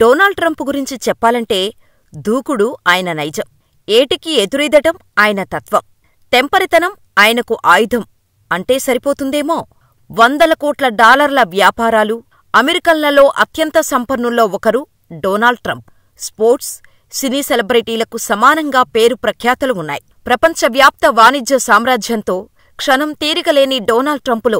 Donald Trump గురించి చెప్పాలంటే దూకుడు ఆయన నైజం, ఏటికి ఎదురీదటం ఆయన తత్వం, తెంపరితనం ఆయనకు ఆయుధం అంటే సరిపోతుందేమో. $100 కోట్ల వ్యాపారాలు, అమెరికన్లలో అత్యంత సంపన్నుల్లో ఒకరు డొనాల్డ్ ట్రంప్. స్పోర్ట్స్, సినీ సెలబ్రిటీలకు సమానంగా పేరు ప్రఖ్యాతులు ఉన్నాయి. ప్రపంచవ్యాప్త వాణిజ్య సామ్రాజ్యంతో క్షణం తీరికలేని డొనాల్డ్ ట్రంపులో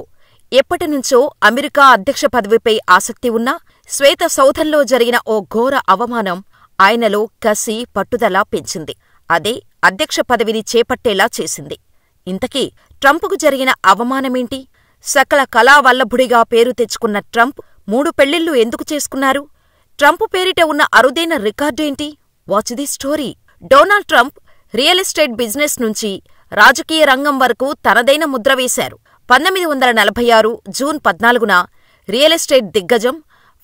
ఎప్పటినుంచో అమెరికా అధ్యక్ష పదవిపై ఆసక్తి ఉన్నా శ్వేత సౌధంలో జరిగిన ఓ ఘోర అవమానం ఆయనలో కసి, పట్టుదల పెంచింది. అదే అధ్యక్ష పదవిని చేపట్టేలా చేసింది. ఇంతకీ ట్రంపుకు జరిగిన అవమానమేంటి? సకల కళావల్లభుడిగా పేరు తెచ్చుకున్న ట్రంప్ 3 పెళ్లిళ్లు ఎందుకు చేసుకున్నారు? ట్రంప్ పేరిట ఉన్న అరుదైన రికార్డేంటి? Watch the story. Donald Trump real estate business నుంచి రాజకీయ రంగం వరకు తనదైన ముద్ర వేశారు. 1946 జూన్ 14న రియల్ ఎస్టేట్ దిగ్గజం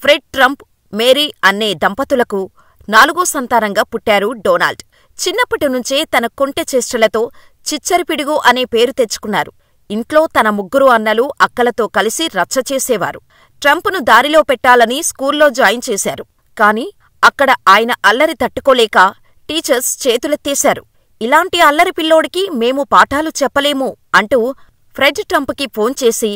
ఫ్రెడ్ ట్రంప్, మేరీ అనే దంపతులకు 4వ సంతానంగా పుట్టారు డొనాల్డ్. చిన్నప్పటినుంచే తన కొంటె చేష్టలతో చిచ్చరిపిడుగు అనే పేరు తెచ్చుకున్నారు. ఇంట్లో తన 3 అన్నలు, అక్కలతో కలిసి రచ్చ చేసేవారు. ట్రంప్ను దారిలో పెట్టాలని స్కూల్లో జాయిన్ చేశారు. కాని అక్కడ ఆయన అల్లరి తట్టుకోలేక టీచర్స్ చేతులెత్తేశారు. ఇలాంటి అల్లరి పిల్లోడికి మేము పాఠాలు చెప్పలేము అంటూ ఫ్రెడ్ ట్రంప్కి ఫోన్ చేసి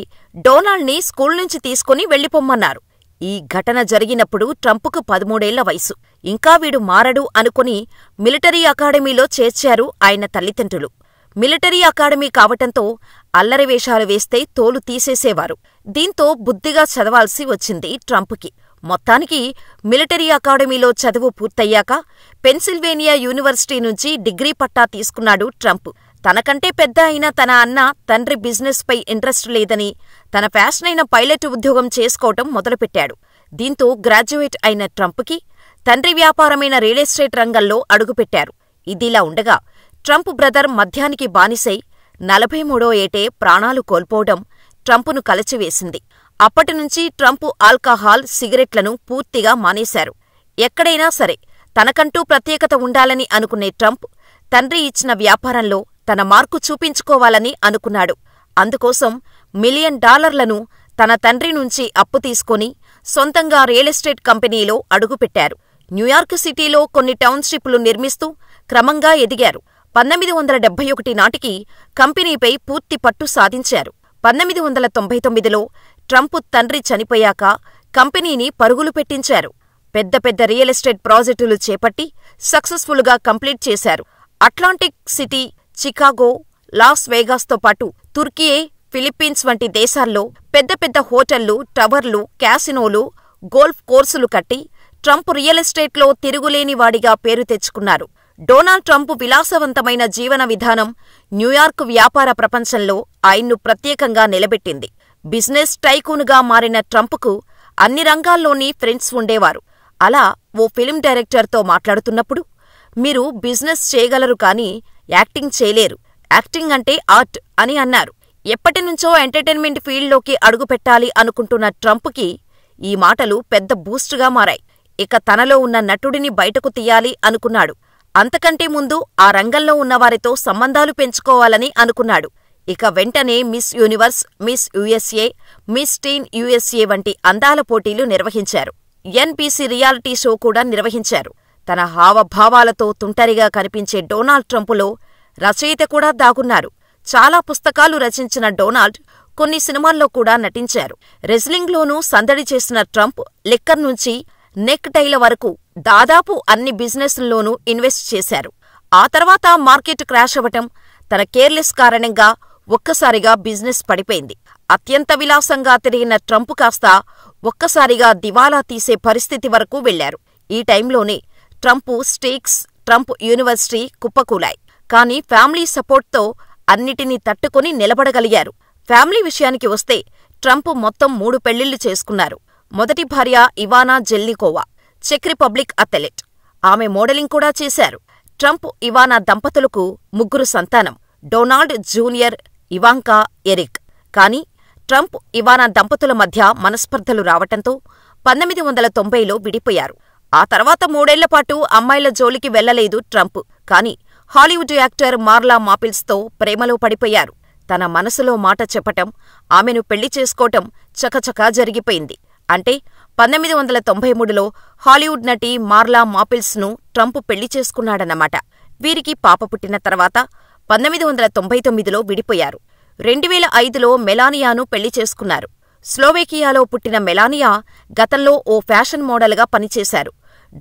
డొనాల్డ్ని స్కూల్ నుంచి తీసుకుని వెళ్ళిపొమ్మన్నారు. ఈ ఘటన జరిగినప్పుడు ట్రంప్కు 13 ఏళ్ల వయసు. ఇంకా వీడు మారడు అనుకుని మిలిటరీ అకాడమీలో చేర్చారు ఆయన తల్లిదండ్రులు. మిలిటరీ అకాడమీ కావటంతో అల్లరి వేషాలు వేస్తే తోలు తీసేసేవారు. దీంతో బుద్ధిగా చదవాల్సి వచ్చింది ట్రంప్కి. మొత్తానికి మిలిటరీ అకాడమీలో చదువు పూర్తయ్యాక పెన్సిల్వేనియా యూనివర్సిటీ నుంచి డిగ్రీ పట్టా తీసుకున్నాడు ట్రంప్. తనకంటే పెద్ద అయిన తన అన్న తండ్రి బిజినెస్ పై ఇంట్రెస్ట్ లేదని తన ఫ్యాషనైన పైలట్ ఉద్యోగం చేసుకోవటం మొదలుపెట్టాడు. దీంతో గ్రాడ్యుయేట్ అయిన ట్రంప్కి తండ్రి వ్యాపారమైన రియల్ ఎస్టేట్ రంగంలో అడుగుపెట్టారు. ఇదిలా ఉండగా ట్రంప్ బ్రదర్ మద్యానికి బానిసై 43వ ఏటే ప్రాణాలు కోల్పోవడం ట్రంపును కలచివేసింది. అప్పటినుంచి ట్రంప్ ఆల్కహాల్, సిగరెట్లను పూర్తిగా మానేశారు. ఎక్కడైనా సరే తనకంటూ ప్రత్యేకత ఉండాలని అనుకునే ట్రంప్ తండ్రి ఇచ్చిన వ్యాపారంలో తన మార్కు చూపించుకోవాలని అనుకున్నాడు. అందుకోసం $1 మిలియన్ తన తండ్రి నుంచి అప్పు తీసుకొని సొంతంగా రియల్ ఎస్టేట్ కంపెనీలో అడుగుపెట్టారు. న్యూయార్క్ సిటీలో కొన్ని టౌన్షిప్లు నిర్మిస్తూ క్రమంగా ఎదిగారు. 1971 నాటికి కంపెనీపై పూర్తి పట్టు సాధించారు. 1999లో ట్రంప్ తండ్రి చనిపోయాక కంపెనీని పరుగులు పెట్టించారు. పెద్ద పెద్ద రియల్ ఎస్టేట్ ప్రాజెక్టులు చేపట్టి సక్సెస్ఫుల్గా కంప్లీట్ చేశారు. అట్లాంటిక్ సిటీ, చికాగో, లాస్ వేగాస్తో పాటు తుర్కియే, ఫిలిప్పీన్స్ వంటి దేశాల్లో పెద్ద పెద్ద హోటళ్లు, టవర్లు, క్యాసినోలు, గోల్ఫ్ కోర్సులు కట్టి ట్రంప్ రియల్ ఎస్టేట్లో తిరుగులేనివాడిగా పేరు తెచ్చుకున్నారు. డొనాల్డ్ ట్రంప్ విలాసవంతమైన జీవన విధానం న్యూయార్క్ వ్యాపార ప్రపంచంలో ఆయన్ను ప్రత్యేకంగా నిలబెట్టింది. బిజినెస్ టైకూన్గా మారిన ట్రంప్కు అన్ని రంగాల్లోని ఫ్రెండ్స్ ఉండేవారు. అలా ఓ ఫిల్మ్ డైరెక్టర్తో మాట్లాడుతున్నప్పుడు, మీరు బిజినెస్ చేయగలరు కానీ యాక్టింగ్ చేయలేరు, యాక్టింగ్ అంటే ఆర్ట్ అని అన్నారు. ఎప్పటినుంచో ఎంటర్టైన్మెంట్ ఫీల్డ్లోకి అడుగుపెట్టాలి అనుకుంటున్న ట్రంప్కి ఈ మాటలు పెద్ద బూస్టుగా మారాయి. ఇక తనలో ఉన్న నటుడిని బయటకు తీయాలి అనుకున్నాడు. అంతకంటే ముందు ఆ రంగంలో ఉన్నవారితో సంబంధాలు పెంచుకోవాలని అనుకున్నాడు. ఇక వెంటనే miss universe, miss USA, miss teen USA వంటి అందాల పోటీలు నిర్వహించారు. ఎన్బీసీ రియాలిటీ షో కూడా నిర్వహించారు. తన హావభావాలతో తుంటరిగా కనిపించే డొనాల్డ్ ట్రంపులో రచయిత కూడా దాగున్నారు. చాలా పుస్తకాలు రచించిన డొనాల్డ్ కొన్ని సినిమాల్లో కూడా నటించారు. రెజ్లింగ్లోనూ సందడి చేసిన ట్రంప్ లిక్కర్ నుంచి నెక్ టైల వరకు దాదాపు అన్ని బిజినెస్ల్లోనూ ఇన్వెస్ట్ చేశారు. ఆ తర్వాత మార్కెట్ క్రాష్ అవ్వటం, తన కేర్లెస్ కారణంగా ఒక్కసారిగా బిజినెస్ పడిపోయింది. అత్యంత విలాసంగా తిరిగిన ట్రంప్ కాస్త ఒక్కసారిగా దివాలా తీసే పరిస్థితి వరకు వెళ్లారు. ఈ టైంలోనే ట్రంప్ స్టేక్స్, ట్రంప్ యూనివర్సిటీ కుప్పకూలాయి. కానీ ఫ్యామిలీ సపోర్ట్తో అన్నిటినీ తట్టుకుని నిలబడగలిగారు. ఫ్యామిలీ విషయానికి వస్తే ట్రంప్ మొత్తం 3 పెళ్లిళ్లు చేసుకున్నారు. మొదటి భార్య ఇవానా జెల్నికోవా, చెక్ రిపబ్లిక్ అథ్లెట్. ఆమె మోడలింగ్ కూడా చేశారు. ట్రంప్, ఇవానా దంపతులకు 3 సంతానం: డొనాల్డ్ జూనియర్, ఇవాంకా, ఎరిక్. కానీ ట్రంప్, ఇవానా దంపతుల మధ్య మనస్పర్ధలు రావటంతో 1990లో విడిపోయారు. ఆ తర్వాత 3 ఏళ్లపాటు అమ్మాయిల జోలికి వెళ్లలేదు ట్రంప్. కానీ హాలీవుడ్ యాక్టర్ మార్లా మాపిల్స్తో ప్రేమలో పడిపోయారు. తన మనసులో మాట చెప్పటం, ఆమెను పెళ్లి చేసుకోవటం చకచకా జరిగిపోయింది. అంటే 1993లో హాలీవుడ్ నటి మార్లా మాపిల్స్ను ట్రంప్ పెళ్లి చేసుకున్నాడన్నమాట. వీరికి పాప పుట్టిన తర్వాత 1999లో విడిపోయారు. 2005లో మెలానియాను పెళ్లి చేసుకున్నారు. స్లోవేకియాలో పుట్టిన మెలానియా గతంలో ఓ ఫ్యాషన్ మోడల్గా పనిచేశారు.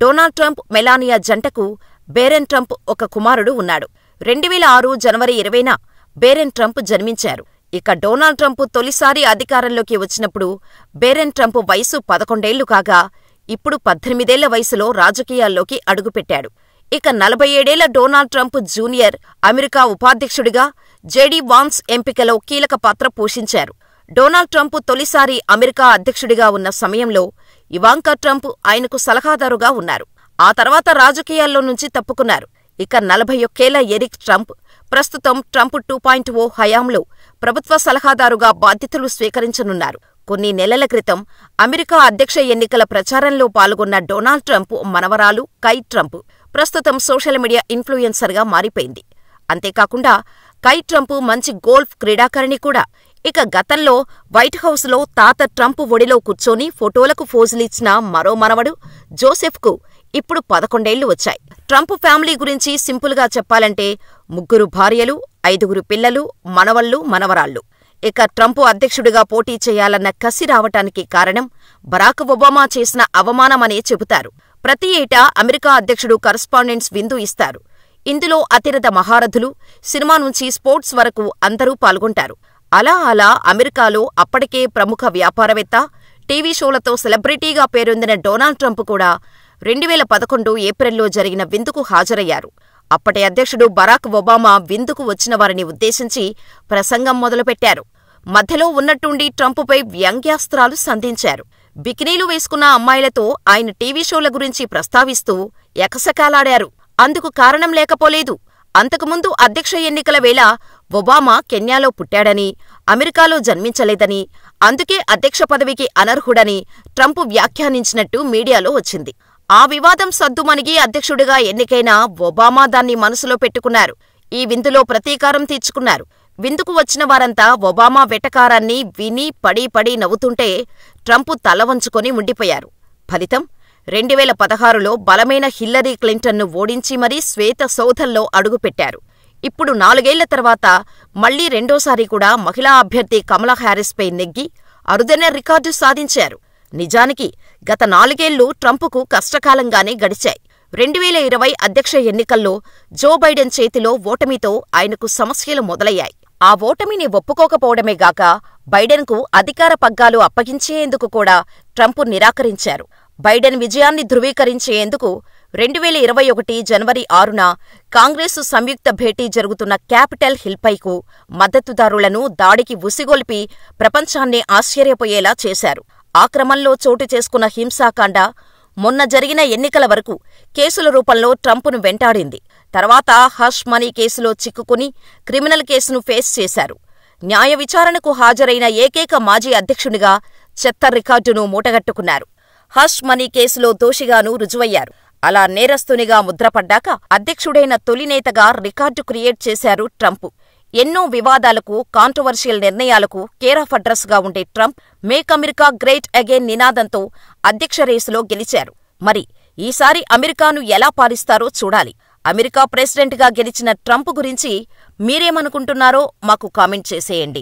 డొనాల్డ్ ట్రంప్, మెలానియా జంటకు బేరెన్ ట్రంప్ ఒక కుమారుడు ఉన్నాడు. 2006 జనవరి 20న బేరెన్ ట్రంప్ జన్మించారు. ఇక డొనాల్డ్ ట్రంప్ తొలిసారి అధికారంలోకి వచ్చినప్పుడు బేరెన్ ట్రంప్ వయసు 11 కాగా ఇప్పుడు 18 వయసులో రాజకీయాల్లోకి అడుగుపెట్టాడు. ఇక 47 డొనాల్డ్ ట్రంప్ జూనియర్ అమెరికా ఉపాధ్యక్షుడిగా జేడీ వాన్స్ ఎంపికలో కీలక పాత్ర పోషించారు. డొనాల్డ్ ట్రంప్ తొలిసారి అమెరికా అధ్యక్షుడిగా ఉన్న సమయంలో ఇవాంకా ట్రంప్ ఆయనకు సలహాదారుగా ఉన్నారు. ఆ తర్వాత రాజకీయాల్లో నుంచి తప్పుకున్నారు. ఇక 41 ఎరిక్ ట్రంప్ ప్రస్తుతం ట్రంప్ 2.0 హయాంలో ప్రభుత్వ సలహాదారుగా బాధ్యతలు స్వీకరించనున్నారు. కొన్ని నెలల క్రితం అమెరికా అధ్యక్ష ఎన్నికల ప్రచారంలో పాల్గొన్న డొనాల్డ్ ట్రంప్ మనవరాలు కై ట్రంప్ ప్రస్తుతం సోషల్ మీడియా ఇన్ఫ్లుయెన్సర్గా మారిపోయింది. అంతేకాకుండా కై ట్రంప్ మంచి గోల్ఫ్ క్రీడాకారిణి కూడా. ఇక గతంలో వైట్ హౌస్లో తాత ట్రంప్ ఒడిలో కూర్చొని ఫోటోలకు ఫోజులిచ్చిన మరో మనవడు జోసెఫ్కు ఇప్పుడు 11 వచ్చాయి. ట్రంప్ ఫ్యామిలీ గురించి సింపుల్గా చెప్పాలంటే 3 భార్యలు, 5 పిల్లలు, మనవళ్లు, మనవరాళ్లు. ఇక ట్రంప్ అధ్యక్షుడిగా పోటీ చేయాలన్న కసి రావటానికి కారణం బరాక్ ఒబామా చేసిన అవమానమనే చెబుతారు. ప్రతి ఏటా అమెరికా అధ్యక్షుడు కరస్పాండెంట్స్ విందు ఇస్తారు. ఇందులో అతిరథ మహారథులు, సినిమా నుంచి స్పోర్ట్స్ వరకు అందరూ పాల్గొంటారు. అలా అమెరికాలో అప్పటికే ప్రముఖ వ్యాపారవేత్త, టీవీ షోలతో సెలబ్రిటీగా పేరొందిన డొనాల్డ్ ట్రంప్ కూడా 2011 ఏప్రిల్లో జరిగిన విందుకు హాజరయ్యారు. అప్పటి అధ్యక్షుడు బరాక్ ఒబామా విందుకు వచ్చిన వారిని ఉద్దేశించి ప్రసంగం మొదలుపెట్టారు. మధ్యలో ఉన్నట్టుండి ట్రంప్పై వ్యంగ్యాస్త్రాలు సంధించారు. బికినీలు వేసుకున్న అమ్మాయిలతో ఆయన టీవీ షోల గురించి ప్రస్తావిస్తూ ఎకసకాలాడారు. అందుకు కారణం లేకపోలేదు. అంతకుముందు అధ్యక్ష ఎన్నికల వేళ ఒబామా కెన్యాలో పుట్టాడని, అమెరికాలో జన్మించలేదని, అందుకే అధ్యక్ష పదవికి అనర్హుడని ట్రంప్ వ్యాఖ్యానించినట్టు మీడియాలో వచ్చింది. ఆ వివాదం సద్దుమణిగి అధ్యక్షుడిగా ఎన్నికైన ఒబామా దాన్ని మనసులో పెట్టుకున్నారు. ఈ విందులో ప్రతీకారం తీర్చుకున్నారు. విందుకు వచ్చిన వారంతా ఒబామా వెటకారాన్ని విని పడి నవ్వుతుంటే ట్రంప్ తల వంచుకొని ఉండిపోయారు. ఫలితం 2016లో బలమైన హిల్లరీ క్లింటన్ను ఓడించి మరీ శ్వేత సౌధంలో అడుగుపెట్టారు. ఇప్పుడు 4 ఏళ్ల తర్వాత మళ్లీ రెండోసారి కూడా మహిళా అభ్యర్థి కమలా హ్యారిస్పై నెగ్గి అరుదైన రికార్డు సాధించారు. నిజానికి గత 4 ఏళ్లు ట్రంప్కు కష్టకాలంగానే గడిచాయి. 2020 అధ్యక్ష ఎన్నికల్లో జో బైడెన్ చేతిలో ఓటమితో ఆయనకు సమస్యలు మొదలయ్యాయి. ఆ ఓటమిని ఒప్పుకోకపోవడమే గాక బైడెన్కు అధికార పగ్గాలు అప్పగించేందుకు కూడా ట్రంప్ నిరాకరించారు. బైడెన్ విజయాన్ని ధృవీకరించేందుకు 2021 జనవరి 6న కాంగ్రెసు సంయుక్త భేటీ జరుగుతున్న క్యాపిటల్ హిల్పైకు మద్దతుదారులను దాడికి ఉసిగొల్పి ప్రపంచాన్నే ఆశ్చర్యపోయేలా చేశారు. ఆ క్రమంలో చోటు చేసుకున్న హింసాకాండ మొన్న జరిగిన ఎన్నికల వరకు కేసుల రూపంలో ట్రంప్ను వెంటాడింది. తర్వాత హష్ మనీ కేసులో చిక్కుకుని క్రిమినల్ కేసును ఫేస్ చేశారు. న్యాయ విచారణకు హాజరైన ఏకైక మాజీ అధ్యక్షునిగా చెత్త రికార్డును మూటగట్టుకున్నారు. హష్ మనీ కేసులో దోషిగానూ రుజువయ్యారు. అలా నేరస్తునిగా ముద్రపడ్డాక అధ్యక్షుడైన తొలి నేతగా రికార్డు క్రియేట్ చేశారు ట్రంప్. ఎన్నో వివాదాలకు, కాంట్రవర్షియల్ నిర్ణయాలకు కేరాఫ్ అడ్రస్గా ఉండే Trump make America great again నినాదంతో అధ్యక్ష రేసులో గెలిచారు. మరి ఈసారి అమెరికాను ఎలా పాలిస్తారో చూడాలి. అమెరికా ప్రెసిడెంట్గా గెలిచిన ట్రంప్ గురించి మీరేమనుకుంటున్నారో మాకు కామెంట్ చేసేయండి.